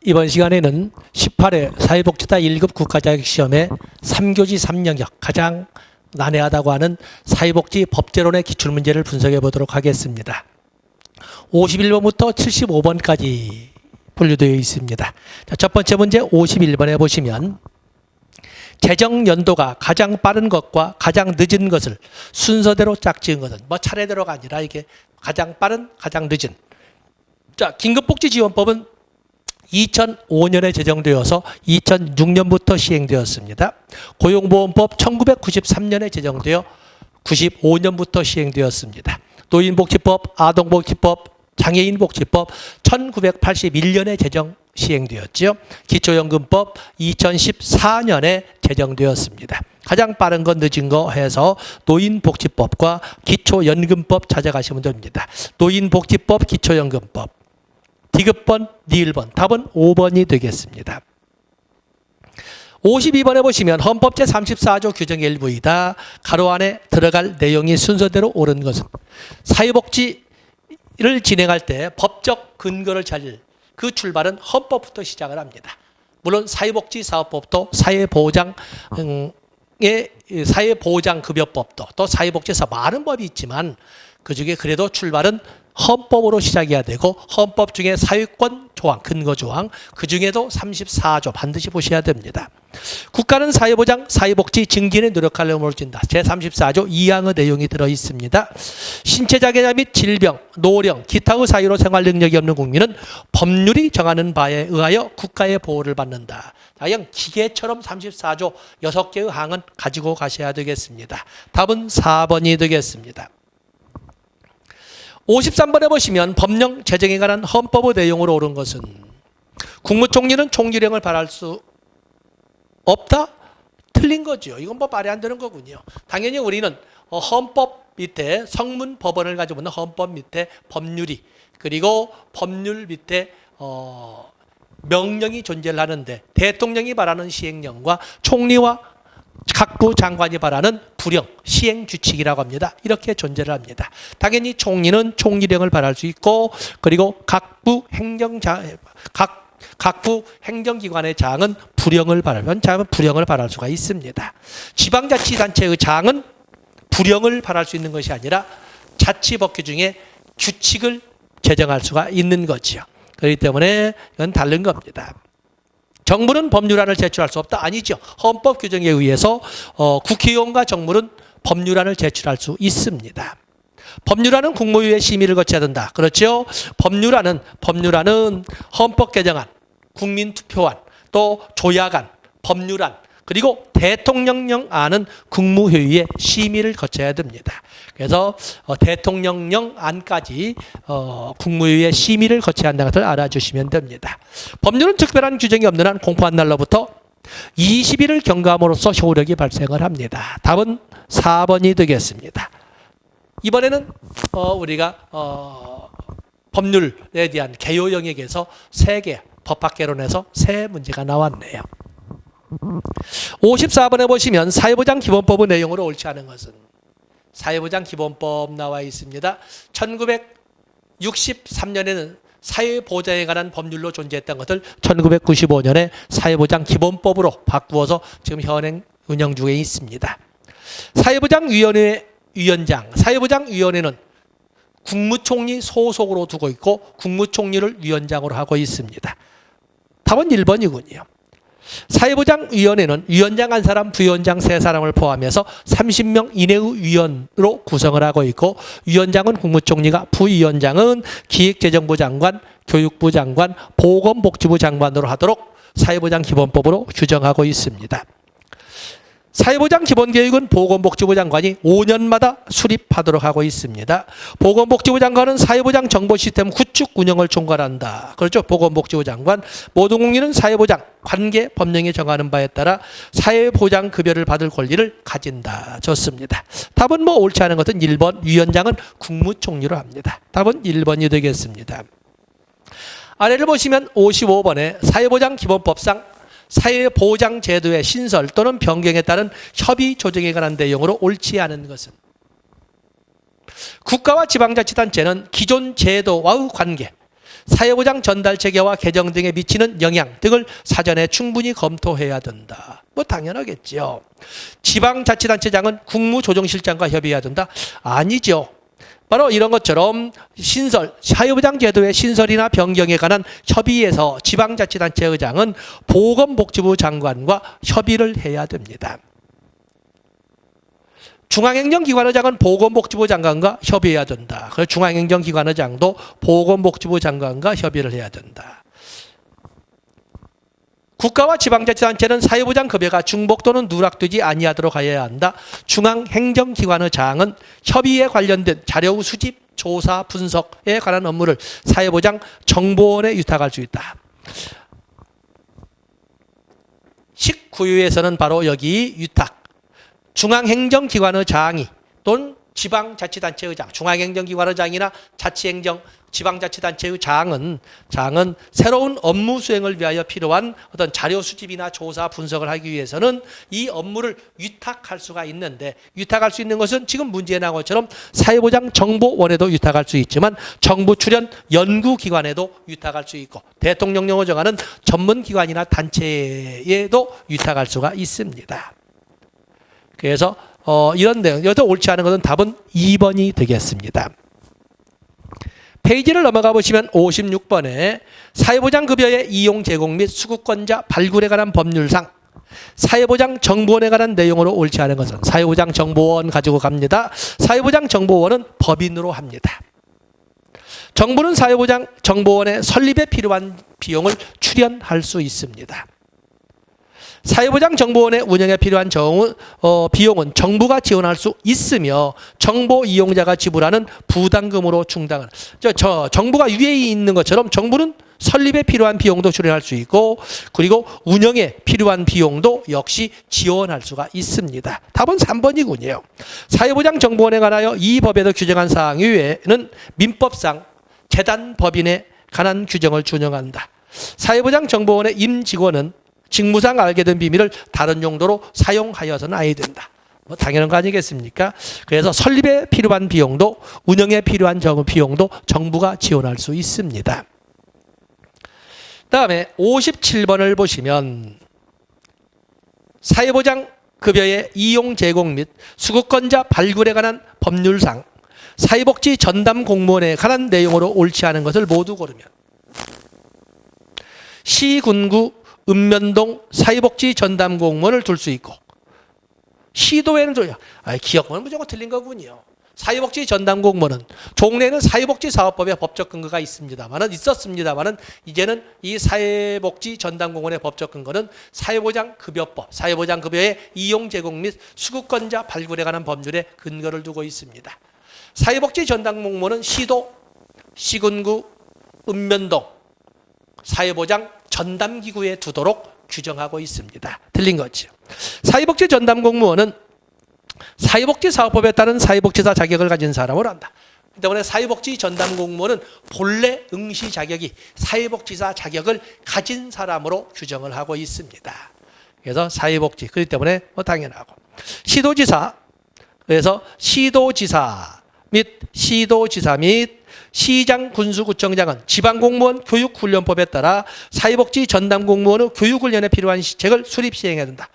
이번 시간에는 18회 사회복지사 1급 국가자격시험의 3교시 3영역 가장 난해하다고 하는 사회복지 법제론의 기출문제를 분석해 보도록 하겠습니다. 51번부터 75번까지 분류되어 있습니다. 자, 첫 번째 문제 51번에 보시면 재정 연도가 가장 빠른 것과 가장 늦은 것을 순서대로 짝지은 것은 뭐 차례대로가 아니라 이게 가장 빠른, 가장 늦은. 자, 긴급복지지원법은 2005년에 제정되어서 2006년부터 시행되었습니다. 고용보험법 1993년에 제정되어 95년부터 시행되었습니다. 노인복지법, 아동복지법, 장애인복지법 1981년에 제정 시행되었죠. 기초연금법 2014년에 제정되었습니다. 가장 빠른 건 늦은 거 해서 노인복지법과 기초연금법 찾아가시면 됩니다. 노인복지법, 기초연금법. 디귿번, 니을번. 답은 5번이 되겠습니다. 52번에 보시면 헌법 제34조 규정 일부이다. 가로 안에 들어갈 내용이 순서대로 옳은 것은 사회복지를 진행할 때 법적 근거를 찾을 그 출발은 헌법부터 시작을 합니다. 물론 사회복지사업법도 사회보장급여법도 또 사회복지에서 많은 법이 있지만 그중에 그래도 출발은 헌법으로 시작해야 되고 헌법 중에 사회권 조항, 근거 조항 그 중에도 34조 반드시 보셔야 됩니다. 국가는 사회보장, 사회복지 증진에 노력하려고 물진다. 제34조 2항의 내용이 들어있습니다. 신체장애자 및 질병, 노령, 기타의 사유로 생활 능력이 없는 국민은 법률이 정하는 바에 의하여 국가의 보호를 받는다. 그냥 기계처럼 34조 6개의 항은 가지고 가셔야 되겠습니다. 답은 4번이 되겠습니다. 53번에 보시면 법령 제정에 관한 헌법의 내용으로 옳은 것은 국무총리는 총리령을 발할 수 없다? 틀린 거죠. 이건 뭐 말이 안 되는 거군요. 당연히 우리는 헌법 밑에 성문 법원을 가지고 있는 헌법 밑에 법률이 그리고 법률 밑에 명령이 존재를 하는데 대통령이 발하는 시행령과 총리와 각부 장관이 발하는 부령, 시행규칙이라고 합니다. 이렇게 존재를 합니다. 당연히 총리는 총리령을 발할 수 있고 그리고 각부 행정기관의 장은 부령을 발하면 장은 부령을 발할 수가 있습니다. 지방자치단체의 장은 부령을 발할 수 있는 것이 아니라 자치법규 중에 규칙을 제정할 수가 있는 거지요. 그렇기 때문에 이건 다른 겁니다. 정부는 법률안을 제출할 수 없다? 아니죠. 헌법 규정에 의해서 국회의원과 정부는 법률안을 제출할 수 있습니다. 법률안은 국무위의 심의를 거쳐야 된다. 그렇죠? 법률안은 헌법 개정안, 국민투표안, 또 조약안, 법률안, 그리고 대통령령안은 국무회의의 심의를 거쳐야 됩니다. 그래서 대통령령안까지 국무회의의 심의를 거쳐야 한다는 것을 알아주시면 됩니다. 법률은 특별한 규정이 없는 한 공포한 날로부터 20일을 경과함으로써 효력이 발생을 합니다. 답은 4번이 되겠습니다. 이번에는 우리가 법률에 대한 개요 영역에서 3개, 법학개론에서 3 문제가 나왔네요. 54번에 보시면 사회보장 기본법의 내용으로 옳지 않은 것은 사회보장 기본법 나와 있습니다. 1963년에는 사회보장에 관한 법률로 존재했던 것을 1995년에 사회보장 기본법으로 바꾸어서 지금 현행 운영 중에 있습니다. 사회보장위원회 위원장, 사회보장위원회는 국무총리 소속으로 두고 있고 국무총리를 위원장으로 하고 있습니다. 답은 1번이군요. 사회보장위원회는 위원장 1사람, 부위원장 3사람을 포함해서 30명 이내의 위원으로 구성을 하고 있고 위원장은 국무총리가, 부위원장은 기획재정부 장관, 교육부 장관, 보건복지부 장관으로 하도록 사회보장기본법으로 규정하고 있습니다. 사회보장 기본계획은 보건복지부 장관이 5년마다 수립하도록 하고 있습니다. 보건복지부 장관은 사회보장 정보시스템 구축 운영을 총괄한다. 그렇죠? 보건복지부 장관. 모든 국민은 사회보장 관계 법령이 정하는 바에 따라 사회보장 급여를 받을 권리를 가진다. 좋습니다. 답은 뭐 옳지 않은 것은 1번. 위원장은 국무총리로 합니다. 답은 1번이 되겠습니다. 아래를 보시면 55번에 사회보장 기본법상 사회보장제도의 신설 또는 변경에 따른 협의 조정에 관한 내용으로 옳지 않은 것은 국가와 지방자치단체는 기존 제도와의 관계, 사회보장 전달 체계와 개정 등에 미치는 영향 등을 사전에 충분히 검토해야 된다. 뭐 당연하겠죠. 지방자치단체장은 국무조정실장과 협의해야 된다? 아니죠. 바로 이런 것처럼 신설, 사회보장 제도의 신설이나 변경에 관한 협의에서 지방자치단체 의장은 보건복지부 장관과 협의를 해야 됩니다. 중앙행정기관의장은 보건복지부 장관과 협의해야 된다. 그래서 중앙행정기관의장도 보건복지부 장관과 협의를 해야 된다. 국가와 지방자치단체는 사회보장 급여가 중복 또는 누락되지 아니하도록 하여야 한다. 중앙행정기관의 장은 협의에 관련된 자료 수집, 조사, 분석에 관한 업무를 사회보장 정보원에 위탁할 수 있다. 19유에서는 바로 여기 위탁, 중앙행정기관의 장이 또는 지방자치단체의 장, 중앙행정기관의 장이나 자치행정, 지방자치단체의 장은 새로운 업무 수행을 위하여 필요한 어떤 자료 수집이나 조사 분석을 하기 위해서는 이 업무를 위탁할 수가 있는데, 위탁할 수 있는 것은 지금 문제에 나온 것처럼 사회보장 정보원에도 위탁할 수 있지만 정부 출연 연구기관에도 위탁할 수 있고 대통령령을 정하는 전문기관이나 단체에도 위탁할 수가 있습니다. 그래서 이런 내용, 여기서 옳지 않은 것은 답은 2번이 되겠습니다. 페이지를 넘어가 보시면 56번에 사회보장급여의 이용 제공 및 수급권자 발굴에 관한 법률상 사회보장정보원에 관한 내용으로 옳지 않은 것은 사회보장정보원 가지고 갑니다. 사회보장정보원은 법인으로 합니다. 정부는 사회보장정보원의 설립에 필요한 비용을 출연할 수 있습니다. 사회보장정보원의 운영에 필요한 비용은 정부가 지원할 수 있으며 정보 이용자가 지불하는 부담금으로 충당을. 정부가 위에 있는 것처럼 정부는 설립에 필요한 비용도 출연할 수 있고 그리고 운영에 필요한 비용도 역시 지원할 수가 있습니다. 답은 3번이군요. 사회보장정보원에 관하여 이 법에도 규정한 사항 이외에는 민법상 재단법인에 관한 규정을 준용한다. 사회보장정보원의 임직원은 직무상 알게 된 비밀을 다른 용도로 사용하여서는 아니 된다. 뭐 당연한 거 아니겠습니까? 그래서 설립에 필요한 비용도 운영에 필요한 비용도 정부가 지원할 수 있습니다. 다음에 57번을 보시면 사회보장 급여의 이용 제공 및 수급권자 발굴에 관한 법률상 사회복지 전담 공무원에 관한 내용으로 옳지 않은 것을 모두 고르면 시군구 읍면동 사회복지 전담 공무원을 둘 수 있고 시도에는 기억은 무조건 틀린 거군요. 사회복지 전담 공무원은 종래에는 사회복지사업법에 법적 근거가 있었습니다만은 이제는 이 사회복지 전담 공무원의 법적 근거는 사회보장급여법, 사회보장급여의 이용 제공 및 수급권자 발굴에 관한 법률에 근거를 두고 있습니다. 사회복지 전담 공무원은 시도, 시군구, 읍면동 사회보장 전담기구에 두도록 규정하고 있습니다. 틀린 거죠. 사회복지 전담 공무원은 사회복지사업법에 따른 사회복지사 자격을 가진 사람을 한다. 그렇기 때문에 사회복지 전담 공무원은 본래 응시 자격이 사회복지사 자격을 가진 사람으로 규정을 하고 있습니다. 그래서 사회복지, 그렇기 때문에 당연하고 시도지사, 그래서 시도지사 및 시장 군수구청장은 지방공무원 교육훈련법에 따라 사회복지 전담 공무원의 교육훈련에 필요한 시책을 수립 시행해야 된다.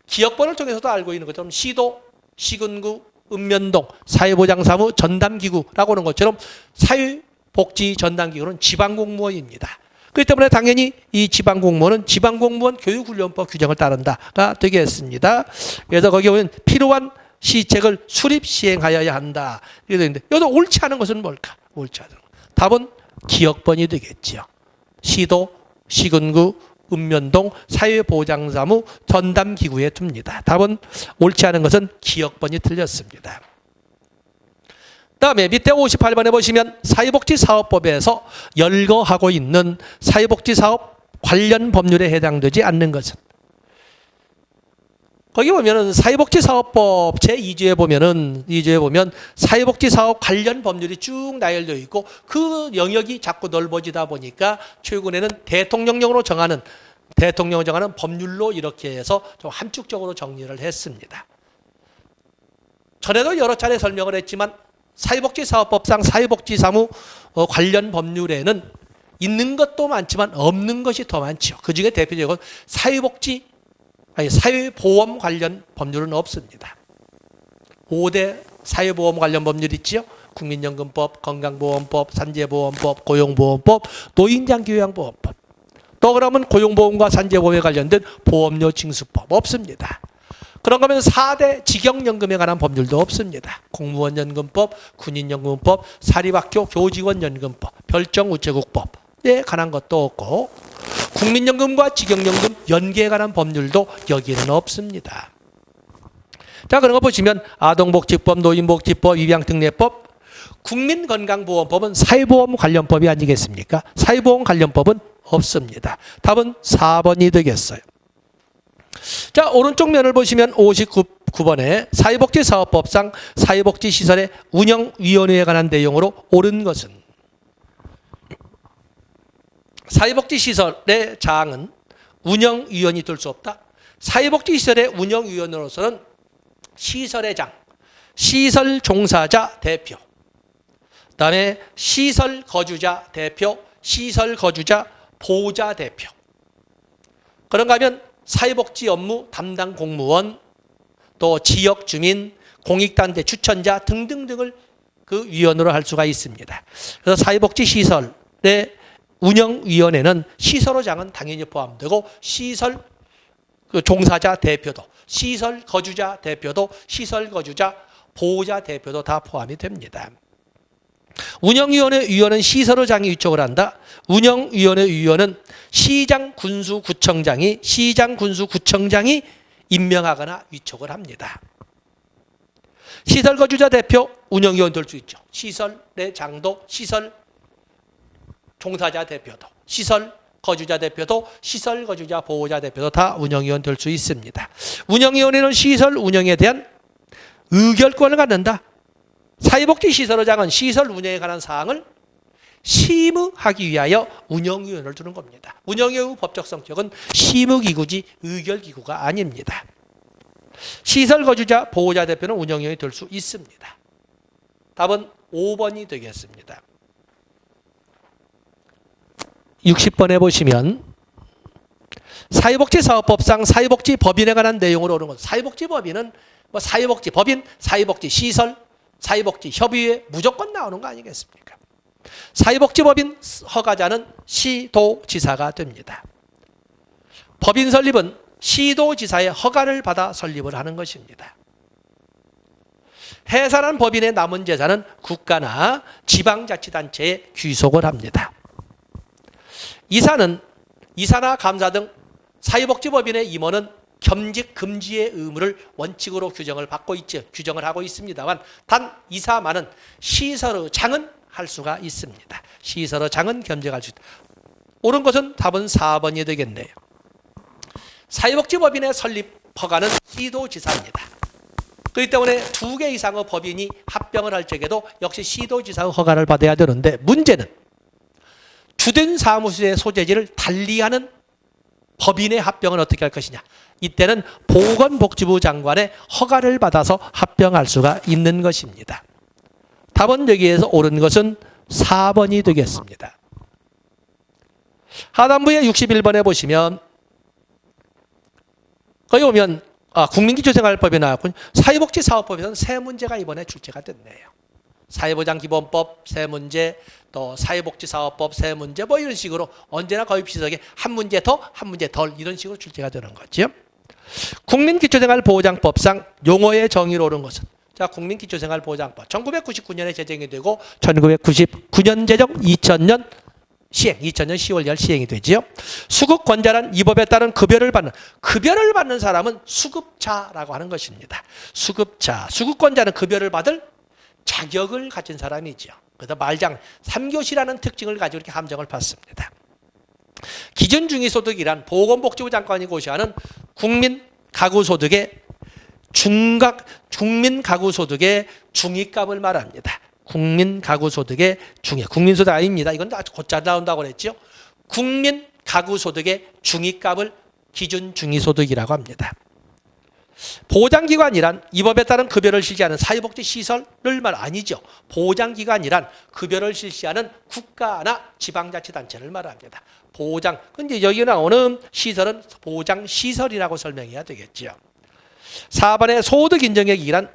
기억본을 통해서도 알고 있는 것처럼 시도, 시군구, 읍면동 사회보장사무 전담기구라고 하는 것처럼 사회복지 전담기구는 지방공무원입니다. 그렇기 때문에 당연히 이 지방공무원은 지방공무원 교육훈련법 규정을 따른다가 되겠습니다. 그래서 거기 보면 필요한 시책을 수립 시행하여야 한다. 이렇게 되어 있는데 여기서 옳지 않은 것은 뭘까? 옳지 않은 것. 답은 기억번이 되겠죠. 시도, 시군구, 읍면동 사회보장사무 전담기구에 둡니다. 답은 옳지 않은 것은 기억번이 틀렸습니다. 다음에 밑에 58번에 보시면 사회복지사업법에서 열거하고 있는 사회복지사업 관련 법률에 해당되지 않는 것은 거기 보면은 사회복지사업법 제2조에 보면 사회복지사업 관련 법률이 쭉 나열되어 있고 그 영역이 자꾸 넓어지다 보니까 최근에는 대통령령으로 정하는 법률로 이렇게 해서 좀 함축적으로 정리를 했습니다. 전에도 여러 차례 설명을 했지만 사회복지사업법상 사회복지사무 관련 법률에는 있는 것도 많지만 없는 것이 더 많죠. 그중에 대표적으로 사회보험 관련 법률은 없습니다. 5대 사회보험 관련 법률 있지요. 국민연금법, 건강보험법, 산재보험법, 고용보험법, 노인장기요양보험법. 또 그러면 고용보험과 산재보험에 관련된 보험료 징수법 없습니다. 그런가 하면 4대 직영연금에 관한 법률도 없습니다. 공무원연금법, 군인연금법, 사립학교 교직원연금법, 별정우체국법에 관한 것도 없고 국민연금과 직영연금 연계에 관한 법률도 여기에는 없습니다. 자, 그런 거 보시면 아동복지법, 노인복지법, 입양특례법, 국민건강보험법은 사회보험 관련법이 아니겠습니까? 사회보험 관련법은 없습니다. 답은 4번이 되겠어요. 자, 오른쪽 면을 보시면 59번에 사회복지사업법상 사회복지시설의 운영위원회에 관한 내용으로 옳은 것은 사회복지시설의 장은 운영위원이 될 수 없다. 사회복지시설의 운영위원으로서는 시설의 장, 시설 종사자 대표, 그 다음에 시설 거주자 대표, 시설 거주자 보호자 대표. 그런가 하면 사회복지 업무 담당 공무원, 또 지역 주민, 공익단체 추천자 등등등을 그 위원으로 할 수가 있습니다. 그래서 사회복지시설의 운영위원회는 시설의장은 당연히 포함되고 시설 그 종사자 대표도, 시설 거주자 대표도, 시설 거주자 보호자 대표도 다 포함이 됩니다. 운영위원회 위원은 시설의장이 위촉을 한다. 운영위원회 위원은 시장 군수구청장이 임명하거나 위촉을 합니다. 시설 거주자 대표 운영위원 될 수 있죠. 시설의 장도, 시설 종사자 대표도, 시설 거주자 대표도, 시설 거주자 보호자 대표도 다 운영위원 될 수 있습니다. 운영위원회는 시설 운영에 대한 의결권을 갖는다. 사회복지시설의장은 시설 운영에 관한 사항을 심의하기 위하여 운영위원회를 두는 겁니다. 운영위원회 법적 성격은 심의기구지 의결기구가 아닙니다. 시설 거주자 보호자 대표는 운영위원이 될 수 있습니다. 답은 5번이 되겠습니다. 60번에 보시면 사회복지사업법상 사회복지법인에 관한 내용으로 오는 것. 사회복지법인은 뭐 사회복지법인, 사회복지시설, 사회복지협의회 무조건 나오는 거 아니겠습니까? 사회복지법인 허가자는 시도지사가 됩니다. 법인 설립은 시도지사의 허가를 받아 설립을 하는 것입니다. 해산한 법인의 남은 재산은 국가나 지방자치단체에 귀속을 합니다. 이사나 감사 등 사회복지법인의 임원은 겸직 금지의 의무를 원칙으로 규정을 하고 있습니다만 단 이사만은 시설의장은 할 수가 있습니다. 시설의장은 겸직할 수 있다. 옳은 것은 답은 4번이 되겠네요. 사회복지법인의 설립 허가는 시도지사입니다. 그렇기 때문에 2개 이상의 법인이 합병을 할 적에도 역시 시도지사의 허가를 받아야 되는데 문제는 주된 사무소의 소재지를 달리하는 법인의 합병은 어떻게 할 것이냐. 이때는 보건복지부 장관의 허가를 받아서 합병할 수가 있는 것입니다. 답은 여기에서 옳은 것은 4번이 되겠습니다. 하단부의 61번에 보시면 거기 보면 국민기초생활법이 나왔군요. 사회복지사업법에서는 세 문제가 이번에 출제가 됐네요. 사회보장기본법 세 문제, 또 사회복지사업법 세 문제, 뭐 이런 식으로 언제나 거의 비슷하게 한 문제 더, 한 문제 덜 이런 식으로 출제가 되는 거죠. 국민기초생활보장법상 용어의 정의로 옳은 것은 자, 국민기초생활보장법 1999년에 제정이 되고 1999년 제정 2000년 시행, 2000년 10월 1일 시행이 되지요. 수급권자란 이 법에 따른 급여를 받는 사람은 수급자라고 하는 것입니다. 수급자, 수급권자는 급여를 받을 자격을 가진 사람이죠. 그래서 말장 3교시라는 특징을 가지고 이렇게 함정을 받습니다. 기준중위소득이란 보건복지부 장관이 고시하는 국민가구소득의 중위값을 말합니다. 국민가구소득의 중위, 국민소득 아닙니다. 이건 아주 곧잘 나온다고 그랬죠. 국민가구소득의 중위값을 기준중위소득이라고 합니다. 보장기관이란 이 법에 따른 급여를 실시하는 사회복지시설을 말 아니죠. 보장기관이란 급여를 실시하는 국가나 지방자치단체를 말합니다. 보장, 근데 여기 나오는 시설은 보장시설이라고 설명해야 되겠죠. 4번의 소득인정액이란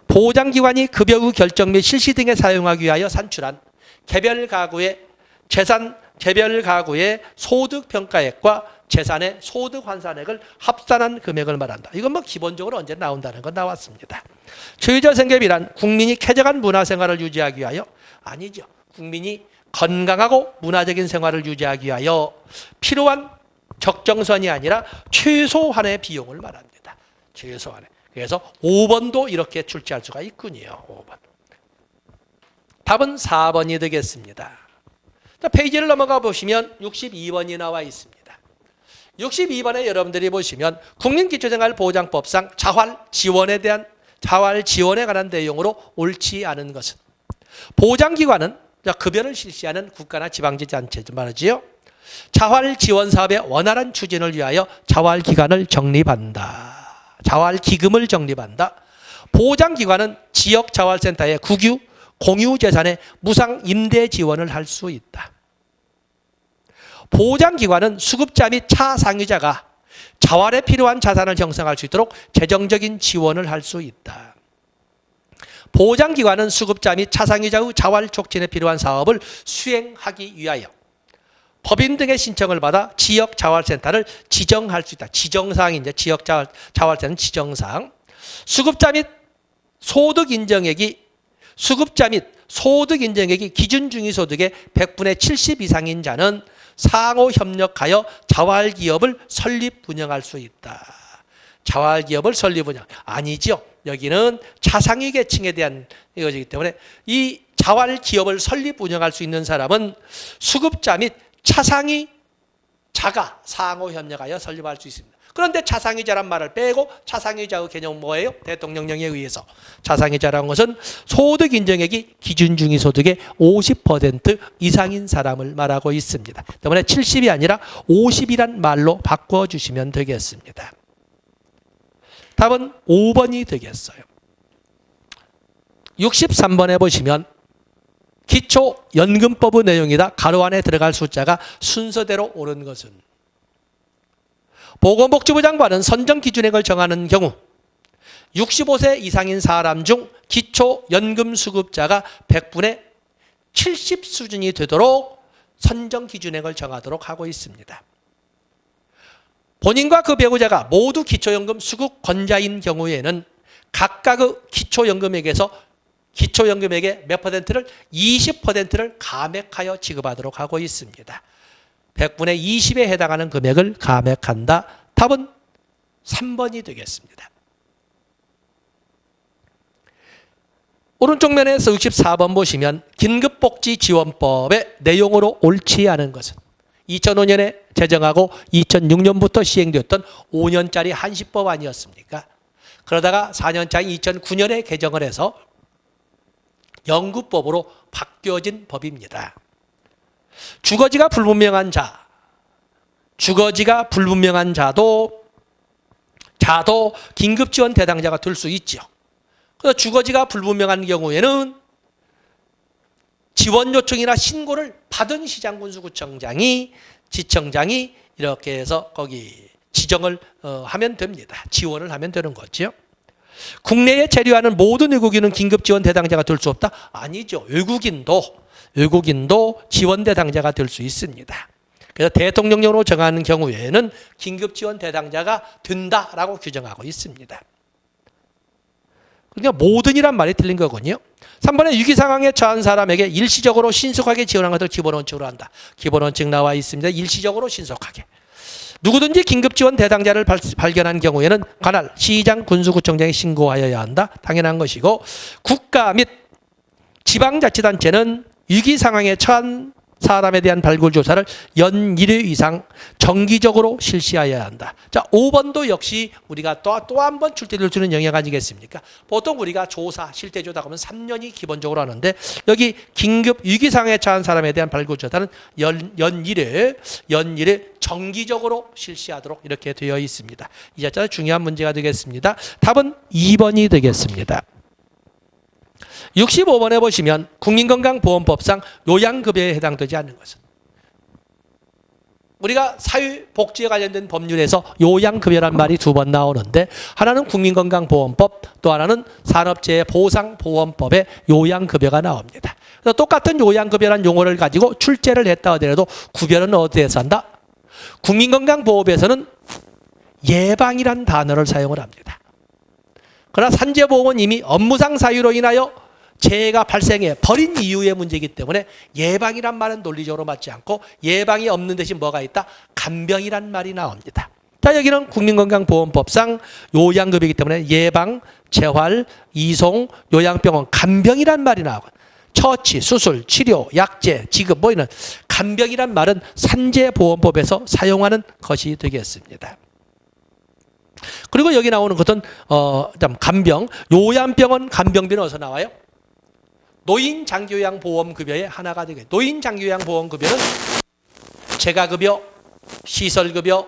보장기관이 급여 후 결정 및 실시 등에 사용하기 위하여 산출한 개별 가구의 소득평가액과 재산의 소득 환산액을 합산한 금액을 말한다. 이건 뭐 기본적으로 언제 나온다는 건 나왔습니다. 최저생계비란 국민이 쾌적한 문화생활을 유지하기 위하여 아니죠. 국민이 건강하고 문화적인 생활을 유지하기 위하여 필요한 적정선이 아니라 최소한의 비용을 말합니다. 최소한의. 그래서 5번도 이렇게 출제할 수가 있군요. 5번. 답은 4번이 되겠습니다. 자, 페이지를 넘어가 보시면 62번이 나와 있습니다. 62번에 여러분들이 보시면 국민기초생활보장법상 자활 지원에 관한 내용으로 옳지 않은 것은 보장기관은 급여를 실시하는 국가나 지방자치단체 말이지요. 자활 지원 사업의 원활한 추진을 위하여 자활기금을 적립한다. 보장기관은 지역 자활센터의 국유, 공유재산의 무상 임대 지원을 할 수 있다. 보장기관은 수급자 및 차상위자가 자활에 필요한 자산을 형성할 수 있도록 재정적인 지원을 할 수 있다. 보장기관은 수급자 및 차상위자의 자활 촉진에 필요한 사업을 수행하기 위하여 법인 등의 신청을 받아 지역 자활센터를 지정할 수 있다. 지정사항인데 지역 자활센터는 지정사항. 수급자 및 소득 인정액이 기준 중위소득의 100분의 70 이상인 자는 상호 협력하여 자활기업을 설립 운영할 수 있다. 자활기업을 설립 운영 아니죠. 여기는 차상위 계층에 대한 이것이기 때문에 이 자활기업을 설립 운영할 수 있는 사람은 수급자 및 차상위자가 상호 협력하여 설립할 수 있습니다. 그런데 차상위자란 말을 빼고 차상위자의 개념은 뭐예요? 대통령령에 의해서 차상위자라는 것은 소득 인정액이 기준 중위소득의 50% 이상인 사람을 말하고 있습니다. 때문에 70이 아니라 50이란 말로 바꿔주시면 되겠습니다. 답은 5번이 되겠어요. 63번에 보시면 기초연금법의 내용이다. 가로 안에 들어갈 숫자가 순서대로 옳은 것은 보건복지부 장관은 선정 기준액을 정하는 경우 65세 이상인 사람 중 기초연금 수급자가 100분의 70 수준이 되도록 선정 기준액을 정하도록 하고 있습니다. 본인과 그 배우자가 모두 기초연금 수급 권자인 경우에는 각각의 기초연금액의 몇 퍼센트를 20%를 감액하여 지급하도록 하고 있습니다. 100분의 20에 해당하는 금액을 감액한다. 답은 3번이 되겠습니다. 오른쪽 면에서 64번 보시면 긴급복지지원법의 내용으로 옳지 않은 것은 2005년에 제정하고 2006년부터 시행되었던 5년짜리 한시법 아니었습니까? 그러다가 4년짜리 2009년에 개정을 해서 영구법으로 바뀌어진 법입니다. 주거지가 불분명한 자도 긴급지원 대상자가 될 수 있죠. 그래서 주거지가 불분명한 경우에는 지원 요청이나 신고를 받은 시장군수구청장이 지청장이 이렇게 해서 거기 지정을 하면 됩니다. 지원을 하면 되는 거죠. 국내에 체류하는 모든 외국인은 긴급지원 대상자가 될 수 없다? 아니죠. 외국인도 지원 대상자가 될 수 있습니다. 그래서 대통령령으로 정하는 경우에는 긴급지원 대상자가 된다라고 규정하고 있습니다. 그러니까 모든이란 말이 틀린 거군요. 3번에 위기 상황에 처한 사람에게 일시적으로 신속하게 지원하는 것을 기본원칙으로 한다. 기본원칙 나와 있습니다. 일시적으로 신속하게. 누구든지 긴급지원 대상자를 발견한 경우에는 관할 시장 군수구청장에 신고하여야 한다. 당연한 것이고 국가 및 지방자치단체는 위기 상황에 처한 사람에 대한 발굴 조사를 연 1회 이상 정기적으로 실시하여야 한다. 자, 5번도 역시 우리가 또 한 번 출제를 주는 영역 아니겠습니까? 보통 우리가 조사, 실태 조사 하면 3년이 기본적으로 하는데 여기 긴급 위기 상황에 처한 사람에 대한 발굴 조사는 연 1회 정기적으로 실시하도록 이렇게 되어 있습니다. 이 자체는 중요한 문제가 되겠습니다. 답은 2번이 되겠습니다. 65번에 보시면 국민건강보험법상 요양급여에 해당되지 않는 것은 우리가 사회복지에 관련된 법률에서 요양급여란 말이 두 번 나오는데 하나는 국민건강보험법 또 하나는 산업재해보상보험법에 요양급여가 나옵니다. 그래서 똑같은 요양급여란 용어를 가지고 출제를 했다 하더라도 구별은 어디에서 한다? 국민건강보험에서는 예방이란 단어를 사용을 합니다. 그러나 산재보험은 이미 업무상 사유로 인하여 재해가 발생해 버린 이유의 문제이기 때문에 예방이란 말은 논리적으로 맞지 않고 예방이 없는 대신 뭐가 있다? 간병이란 말이 나옵니다. 자, 여기는 국민건강보험법상 요양급여이기 때문에 예방, 재활, 이송, 요양병원, 간병이란 말이 나오고 처치, 수술, 치료, 약제, 지급 뭐 이런 간병이란 말은 산재보험법에서 사용하는 것이 되겠습니다. 그리고 여기 나오는 것은 간병, 요양병원 간병비는 어디서 나와요? 노인장기요양보험급여의 하나가 되겠습니다. 노인장기요양보험급여는 재가급여, 시설급여,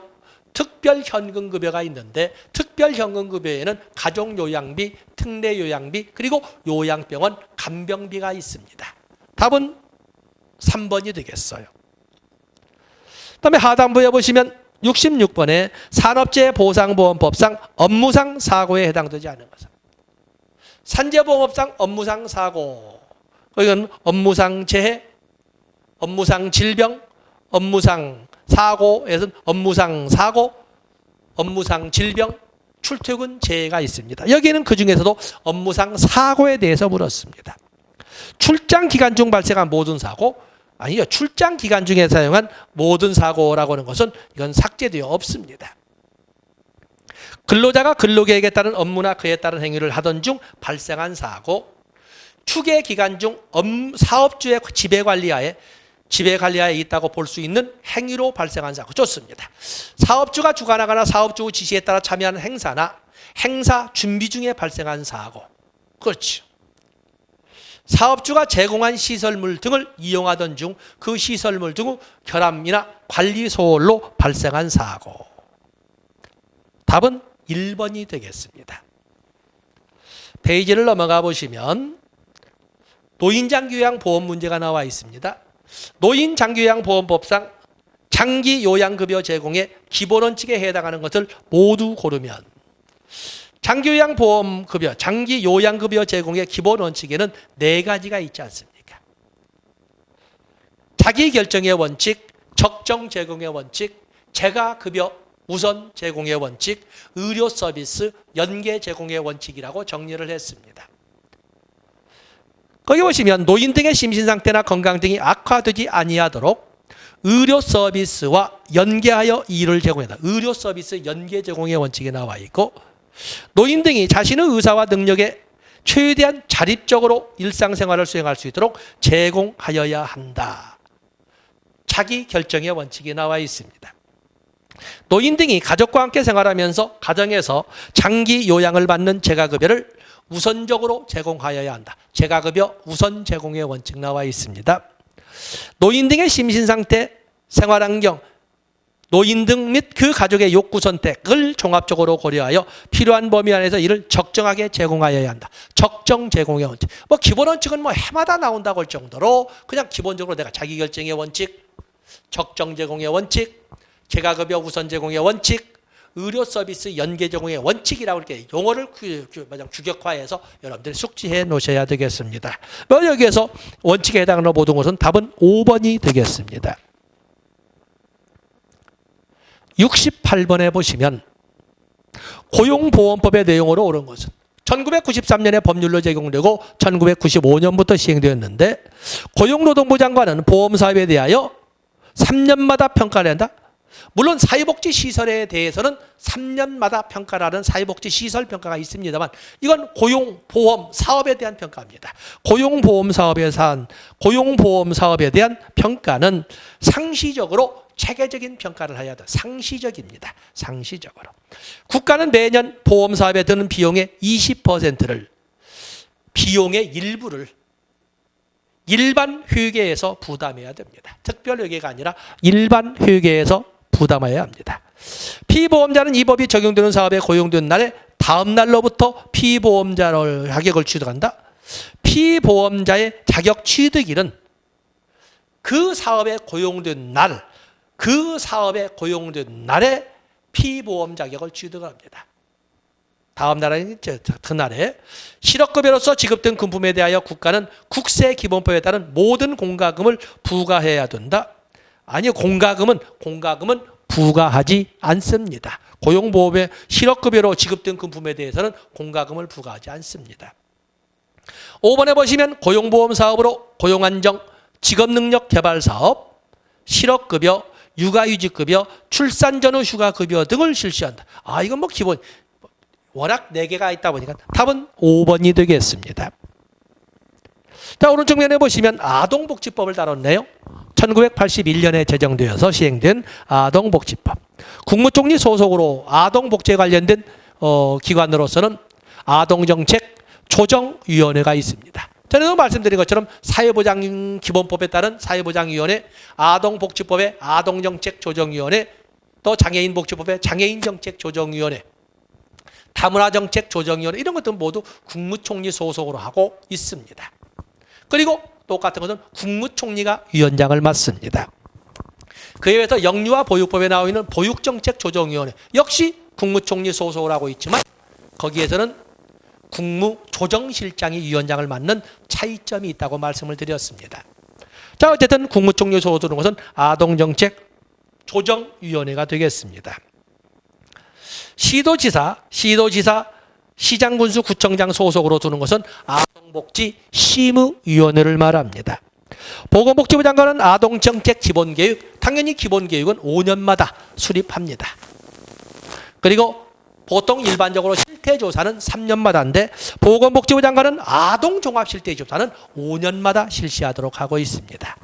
특별현금급여가 있는데 특별현금급여에는 가족요양비, 특례요양비 그리고 요양병원 간병비가 있습니다. 답은 3번이 되겠어요. 그다음에 하단부에 보시면 66번에 산업재해보상보험법상 업무상 사고에 해당되지 않은 것은 산재보험법상 업무상 사고 이건 업무상 재해, 업무상 질병, 업무상 사고에서는 업무상 사고, 업무상 질병, 출퇴근 재해가 있습니다. 여기는 그중에서도 업무상 사고에 대해서 물었습니다. 출장 기간 중 발생한 모든 사고 아니요. 출장 기간 중에 사용한 모든 사고라고 하는 것은 이건 삭제되어 없습니다. 근로자가 근로계획에 따른 업무나 그에 따른 행위를 하던 중 발생한 사고, 추계 기간 중 사업주의 지배관리하에 있다고 볼 수 있는 행위로 발생한 사고. 좋습니다. 사업주가 주관하거나 사업주 지시에 따라 참여하는 행사나 행사 준비 중에 발생한 사고. 그렇죠. 사업주가 제공한 시설물 등을 이용하던 중 그 시설물 등 결함이나 관리 소홀로 발생한 사고. 답은 1번이 되겠습니다. 페이지를 넘어가 보시면 노인장기요양보험 문제가 나와 있습니다. 노인장기요양보험법상 장기요양급여 제공의 기본원칙에 해당하는 것을 모두 고르면 장기요양보험급여, 장기요양급여 제공의 기본원칙에는 4가지가 있지 않습니까? 자기결정의 원칙, 적정 제공의 원칙, 재가급여 우선 제공의 원칙, 의료 서비스 연계 제공의 원칙이라고 정리를 했습니다. 거기 보시면 노인 등의 심신 상태나 건강 등이 악화되지 아니하도록 의료 서비스와 연계하여 이를 제공한다. 의료 서비스 연계 제공의 원칙이 나와 있고 노인 등이 자신의 의사와 능력에 최대한 자립적으로 일상생활을 수행할 수 있도록 제공하여야 한다. 자기 결정의 원칙이 나와 있습니다. 노인 등이 가족과 함께 생활하면서 가정에서 장기 요양을 받는 재가급여를 우선적으로 제공하여야 한다. 재가급여 우선 제공의 원칙 나와 있습니다. 노인 등의 심신상태, 생활환경, 노인 등 및 그 가족의 욕구 선택을 종합적으로 고려하여 필요한 범위 안에서 이를 적정하게 제공하여야 한다. 적정 제공의 원칙. 기본 원칙은 해마다 나온다고 할 정도로 그냥 기본적으로 내가 자기결정의 원칙, 적정 제공의 원칙, 재가급여 우선 제공의 원칙, 의료 서비스 연계 제공의 원칙이라고 이렇게 용어를 규격화해서 여러분들이 숙지해 놓으셔야 되겠습니다. 여기에서 원칙에 해당하는 모든 것은 답은 5번이 되겠습니다. 68번에 보시면 고용보험법의 내용으로 옳은 것은 1993년에 법률로 제공되고 1995년부터 시행되었는데 고용노동부 장관은 보험사업에 대하여 3년마다 평가를 한다. 물론 사회복지시설에 대해서는 3년마다 평가라는 사회복지시설 평가가 있습니다만 이건 고용보험 사업에 대한 평가입니다. 고용보험 사업에 대한 평가는 상시적으로 체계적인 평가를 해야 돼. 상시적입니다. 상시적으로. 국가는 매년 보험 사업에 드는 비용의 20%를 비용의 일부를 일반 회계에서 부담해야 됩니다. 특별 회계가 아니라 일반 회계에서 부담해야 합니다. 피보험자는 이 법이 적용되는 사업에 고용된 날에 다음 날로부터 피보험자를 자격을 취득한다. 피보험자의 자격 취득일은 그 사업에 고용된 날에 피보험 자격을 취득합니다. 다음 날에 그날에 실업급여로서 지급된 금품에 대하여 국가는 국세기본법에 따른 모든 공과금을 부과해야 된다. 아니 공과금은 부과하지 않습니다. 고용보험에 실업급여로 지급된 금품에 대해서는 공과금을 부과하지 않습니다. 5번에 보시면 고용보험 사업으로 고용안정, 직업능력 개발 사업, 실업급여, 육아휴직급여, 출산 전후 휴가급여 등을 실시한다. 이건 뭐 기본 워낙 4개가 있다 보니까 답은 5번이 되겠습니다. 자, 오른쪽 면에 보시면 아동복지법을 다뤘네요. 1981년에 제정되어서 시행된 아동복지법. 국무총리 소속으로 아동복지에 관련된 기관으로서는 아동정책 조정위원회가 있습니다. 전에도 말씀드린 것처럼 사회보장기본법에 따른 사회보장위원회, 아동복지법의 아동정책조정위원회, 또 장애인복지법의 장애인정책조정위원회, 다문화정책조정위원회 이런 것들은 모두 국무총리 소속으로 하고 있습니다. 그리고 똑같은 것은 국무총리가 위원장을 맡습니다. 그에 의해서 영유아 보육법에 나와 있는 보육정책조정위원회 역시 국무총리 소속으로 하고 있지만 거기에서는 국무조정실장이 위원장을 맡는 차이점이 있다고 말씀을 드렸습니다. 자, 어쨌든 국무총리 소속으로 두는 것은 아동정책조정위원회가 되겠습니다. 시도지사, 시장군수, 구청장 소속으로 두는 것은 아동복지심의위원회를 말합니다. 보건복지부 장관은 아동정책 기본계획, 당연히 기본계획은 5년마다 수립합니다. 그리고 보통 일반적으로 실태조사는 3년마다인데 보건복지부 장관은 아동종합실태조사는 5년마다 실시하도록 하고 있습니다.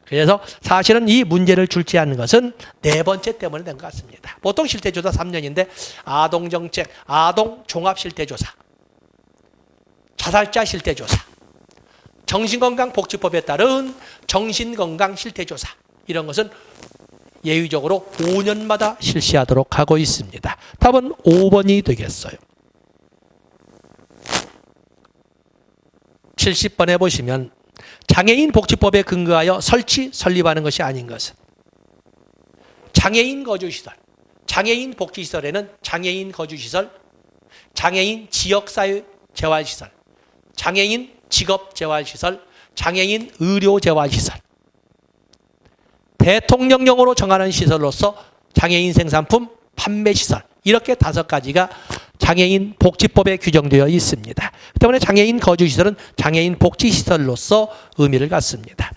그래서 사실은 이 문제를 출제하는 것은 4번째 때문에 된 것 같습니다. 보통 실태조사 3년인데 아동정책, 아동종합실태조사, 자살자 실태조사, 정신건강복지법에 따른 정신건강실태조사 이런 것은 예외적으로 5년마다 실시하도록 하고 있습니다. 답은 5번이 되겠어요. 70번에 보시면 장애인 복지법에 근거하여 설립하는 것이 아닌 것은 장애인 거주시설, 장애인 복지시설에는 장애인 거주시설, 장애인 지역사회 재활시설, 장애인 직업재활시설, 장애인 의료재활시설, 대통령령으로 정하는 시설로서 장애인 생산품 판매시설 이렇게 5가지가 장애인 복지법에 규정되어 있습니다. 그 때문에 장애인 거주시설은 장애인 복지시설로서 의미를 갖습니다.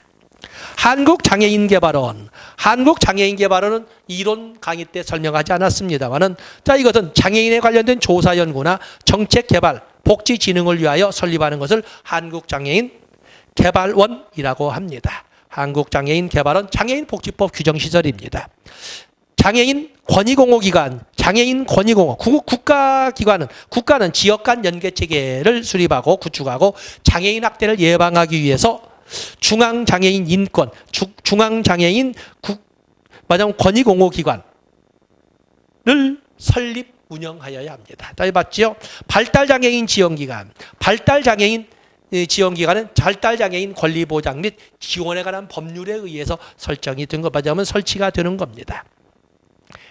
한국장애인개발원 한국장애인개발원은 이론 강의 때 설명하지 않았습니다만은 자 이것은 장애인에 관련된 조사 연구나 정책 개발, 복지 진흥을 위하여 설립하는 것을 한국장애인개발원이라고 합니다. 한국장애인개발원 장애인복지법 규정시설입니다. 장애인 권익공호기관, 장애인 권익공호, 국가는 지역 간 연계체계를 수립하고 구축하고 장애인 학대를 예방하기 위해서 중앙장애인 인권, 중앙장애인 권익공호기관을 설립, 운영하여야 합니다. 다 봤죠? 발달장애인 지원기관, 발달장애인 지원기관은 발달장애인 권리보장 및 지원에 관한 법률에 의해서 설정이 된 것, 말하자면 설치가 되는 겁니다.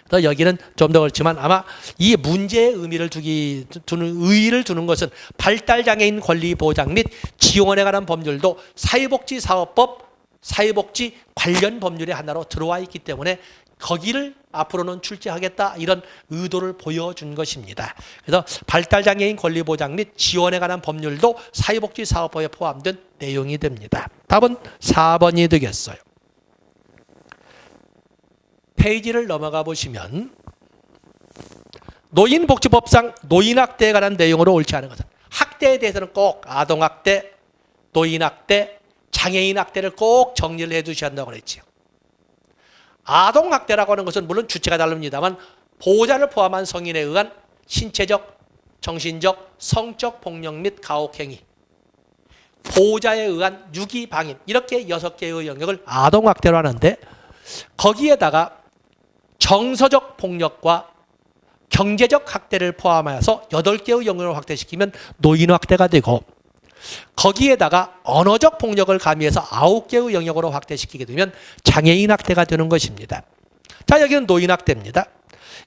그래서 여기는 좀 더 그렇지만 아마 이 문제의 의미를 두는 것은 발달장애인 권리보장 및 지원에 관한 법률도 사회복지사업법, 사회복지 관련 법률의 하나로 들어와 있기 때문에 거기를 앞으로는 출제하겠다 이런 의도를 보여준 것입니다. 그래서 발달장애인 권리보장 및 지원에 관한 법률도 사회복지사업법에 포함된 내용이 됩니다. 답은 4번이 되겠어요. 페이지를 넘어가 보시면 노인복지법상 노인학대에 관한 내용으로 옳지 않은 것은 학대에 대해서는 꼭 아동학대, 노인학대, 장애인학대를 꼭 정리를 해 두셔야 한다고 그랬지요. 아동학대라고 하는 것은 물론 주체가 다릅니다만 보호자를 포함한 성인에 의한 신체적, 정신적, 성적 폭력 및 가혹행위, 보호자에 의한 유기방임 이렇게 6개의 영역을 아동학대로 하는데 거기에다가 정서적 폭력과 경제적 학대를 포함해서 8개의 영역을 확대시키면 노인학대가 되고 거기에다가 언어적 폭력을 가미해서 9개의 영역으로 확대시키게 되면 장애인학대가 되는 것입니다. 자, 여기는 노인학대입니다.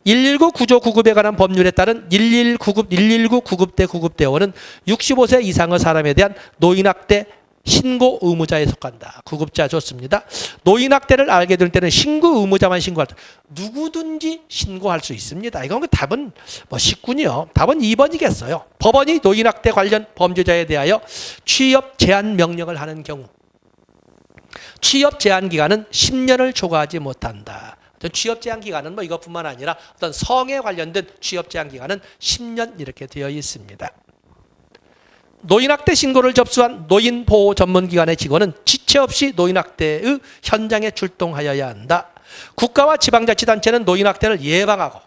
119 구조 구급에 관한 법률에 따른 119 구급대 구급대원은 65세 이상의 사람에 대한 노인학대 신고 의무자에 속한다. 구급자 좋습니다. 노인학대를 알게 될 때는 신고 의무자만 신고할 때 누구든지 신고할 수 있습니다. 이건 답은 쉽군요. 답은 2번이겠어요. 법원이 노인학대 관련 범죄자에 대하여 취업 제한 명령을 하는 경우 취업 제한 기간은 10년을 초과하지 못한다. 취업 제한 기간은 이것뿐만 아니라 어떤 성에 관련된 취업 제한 기간은 10년 이렇게 되어 있습니다. 노인학대 신고를 접수한 노인보호 전문기관의 직원은 지체 없이 노인학대의 현장에 출동하여야 한다. 국가와 지방자치단체는 노인학대를 예방하고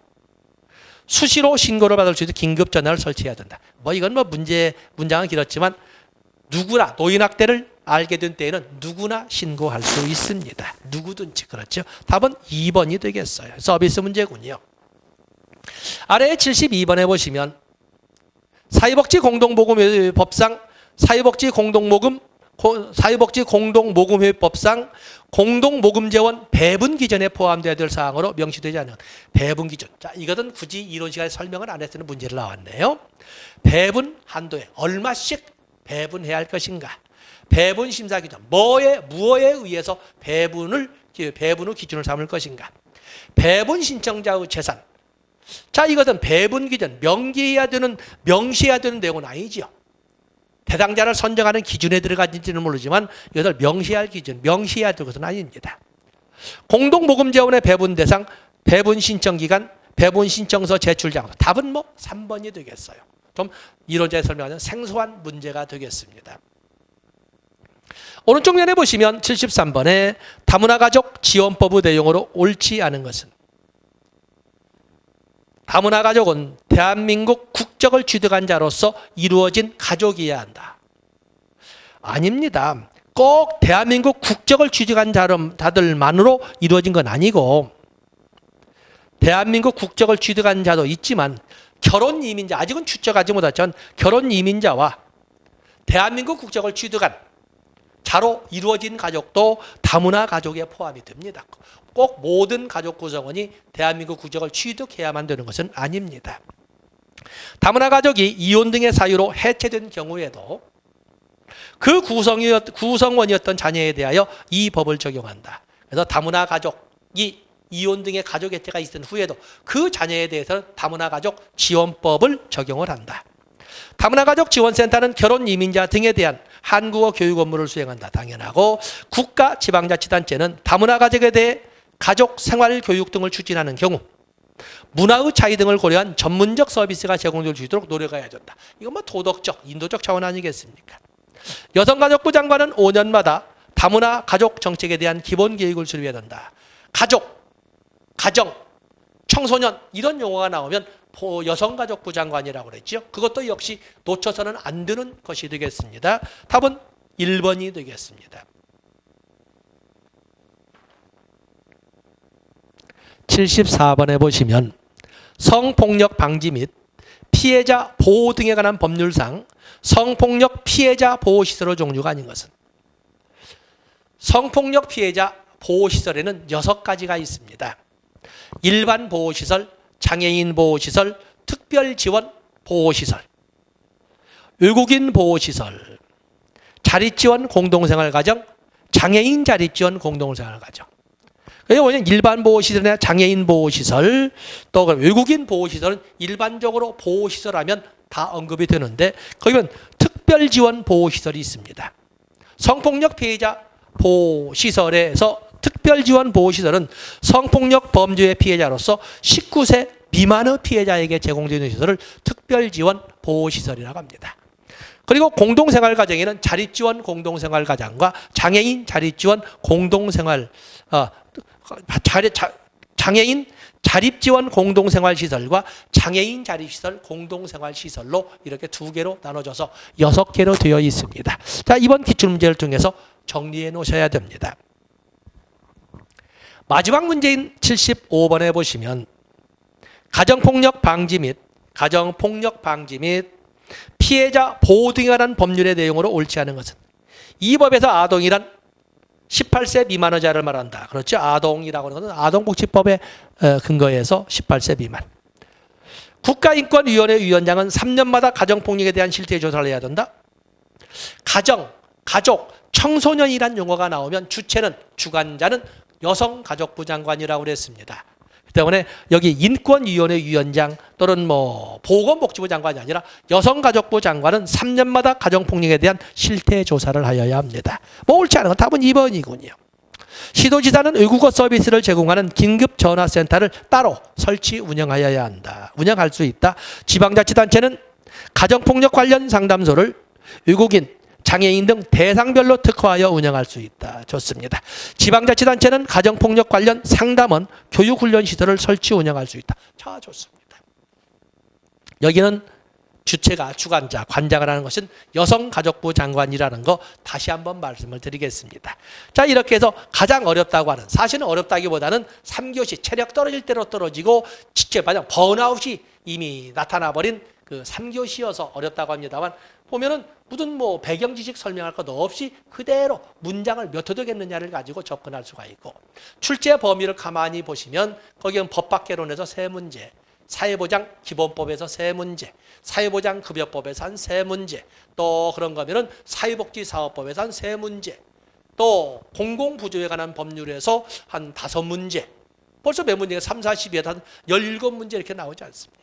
수시로 신고를 받을 수 있는 긴급전화를 설치해야 된다. 이건 문장은 길었지만 누구나 노인학대를 알게 된 때에는 누구나 신고할 수 있습니다. 누구든지 그렇죠. 답은 2번이 되겠어요. 서비스 문제군요. 아래 72번에 보시면 사회복지 공동모금회법상 사회복지 공동모금회법상 공동모금재원 배분 기준에 포함되어야 될 사항으로 명시되지 않은 배분 기준. 자, 이것은 굳이 이론 시간에 설명을 안 했으면 문제를 나왔네요. 배분 한도에 얼마씩 배분해야 할 것인가? 배분 심사 기준. 무엇에 의해서 배분 후 기준을 삼을 것인가? 배분 신청자의 재산. 자, 이것은 배분 기준, 명시해야 되는 내용은 아니지요. 대상자를 선정하는 기준에 들어가는지는 모르지만 이것을 명시해야 될 것은 아닙니다. 공동모금재원의 배분 대상, 배분 신청 기간, 배분 신청서 제출 장소. 답은 3번이 되겠어요. 좀 이론자의 설명하는 생소한 문제가 되겠습니다. 오른쪽 면에 보시면 73번에 다문화가족 지원법의 내용으로 옳지 않은 것은 다문화가족은 대한민국 국적을 취득한 자로서 이루어진 가족이어야 한다. 아닙니다. 꼭 대한민국 국적을 취득한 자들만으로 이루어진 건 아니고 대한민국 국적을 취득한 자도 있지만 결혼 이민자, 아직은 추적하지 못했지만 결혼 이민자와 대한민국 국적을 취득한 자로 이루어진 가족도 다문화 가족에 포함이 됩니다. 꼭 모든 가족 구성원이 대한민국 국적을 취득해야만 되는 것은 아닙니다. 다문화 가족이 이혼 등의 사유로 해체된 경우에도 그 구성원이었던 자녀에 대하여 이 법을 적용한다. 그래서 다문화 가족이 이혼 등의 가족 해체가 있은 후에도 그 자녀에 대해서는 다문화 가족 지원법을 적용을 한다. 다문화 가족 지원센터는 결혼 이민자 등에 대한 한국어 교육 업무를 수행한다. 당연하고 국가 지방자치단체는 다문화 가족에 대해 가족 생활 교육 등을 추진하는 경우 문화의 차이 등을 고려한 전문적 서비스가 제공될 수 있도록 노력해야 된다. 이건 도덕적, 인도적 차원 아니겠습니까? 여성가족부 장관은 5년마다 다문화 가족 정책에 대한 기본 계획을 수립해야 된다. 가족, 가정, 청소년 이런 용어가 나오면 여성가족부 장관이라고 그랬죠. 그것도 역시 놓쳐서는 안 되는 것이 되겠습니다. 답은 1번이 되겠습니다. 74번에 보시면 성폭력 방지 및 피해자 보호 등에 관한 법률상 성폭력 피해자 보호시설의 종류가 아닌 것은 성폭력 피해자 보호시설에는 6가지가 있습니다. 일반 보호시설, 장애인 보호시설, 특별지원 보호시설, 외국인 보호시설, 자립지원 공동생활가정, 장애인 자립지원 공동생활가정. 일반 보호시설이나 장애인 보호시설, 또 외국인 보호시설은 일반적으로 보호시설하면 다 언급이 되는데 거기는 특별지원 보호시설이 있습니다. 성폭력 피해자 보호시설에서 특별지원보호시설은 성폭력 범죄의 피해자로서 19세 미만의 피해자에게 제공되는 시설을 특별지원보호시설이라고 합니다. 그리고 공동생활가정에는 자립지원 공동생활가정과 장애인 자립지원 공동생활 장애인 자립지원 공동생활시설과 장애인 자립시설 공동생활시설로 이렇게 두 개로 나눠져서 6개로 되어 있습니다. 자, 이번 기출문제를 통해서 정리해 놓으셔야 됩니다. 마지막 문제인 75번에 보시면 가정폭력 방지 및 피해자 보호 등에 관한 법률의 내용으로 옳지 않은 것은 이 법에서 아동이란 18세 미만의 자를 말한다. 그렇죠? 아동이라고 하는 것은 아동복지법의 근거에서 18세 미만. 국가인권위원회 위원장은 3년마다 가정폭력에 대한 실태조사를 해야 된다. 가족, 청소년이란 용어가 나오면 주관자는 여성가족부 장관이라고 그랬습니다. 때문에 여기 인권위원회 위원장 또는 보건복지부 장관이 아니라 여성가족부 장관은 3년마다 가정폭력에 대한 실태조사를 하여야 합니다. 옳지 않은 건 답은 2번이군요. 시도지사는 외국어 서비스를 제공하는 긴급전화센터를 따로 설치 운영하여야 한다. 운영할 수 있다. 지방자치단체는 가정폭력 관련 상담소를 외국인, 장애인 등 대상별로 특화하여 운영할 수 있다. 좋습니다. 지방자치단체는 가정폭력 관련 상담원, 교육훈련시설을 설치 운영할 수 있다. 자, 좋습니다. 여기는 주관자, 관장을 하는 것은 여성가족부 장관이라는 거 다시 한번 말씀을 드리겠습니다. 자, 이렇게 해서 가장 어렵다고 하는, 사실은 어렵다기보다는 3교시 체력 떨어질 대로 떨어지고 지체반영, 번아웃이 이미 나타나버린 그 3교시여서 어렵다고 합니다만 보면은 무슨 배경 지식 설명할 것도 없이 그대로 문장을 몇 호되겠느냐를 가지고 접근할 수가 있고 출제 범위를 가만히 보시면 거기는 법학개론에서 3문제, 사회보장 기본법에서 3문제, 사회보장급여법에서 한 3문제, 또 그런 거면은 사회복지사업법에서 한 3문제, 또 공공부조에 관한 법률에서 한 5문제, 벌써 몇 문제가 3, 40에서 한 17문제 이렇게 나오지 않습니까?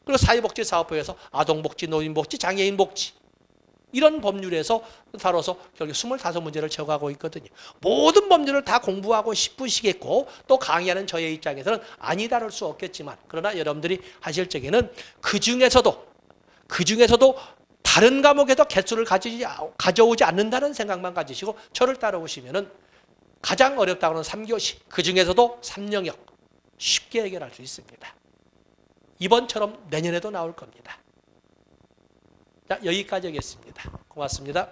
그리고 사회복지사업법에서 아동복지, 노인복지, 장애인복지 이런 법률에서 다뤄서 결국 25문제를 채워가고 있거든요. 모든 법률을 다 공부하고 싶으시겠고 또 강의하는 저의 입장에서는 아니 다룰 수 없겠지만 그러나 여러분들이 하실 적에는 그 중에서도 다른 과목에도 개수를 가져오지 않는다는 생각만 가지시고 저를 따라오시면은 가장 어렵다고 하는 3교시 그 중에서도 3영역 쉽게 해결할 수 있습니다. 이번처럼 내년에도 나올 겁니다. 자, 여기까지 하겠습니다. 고맙습니다.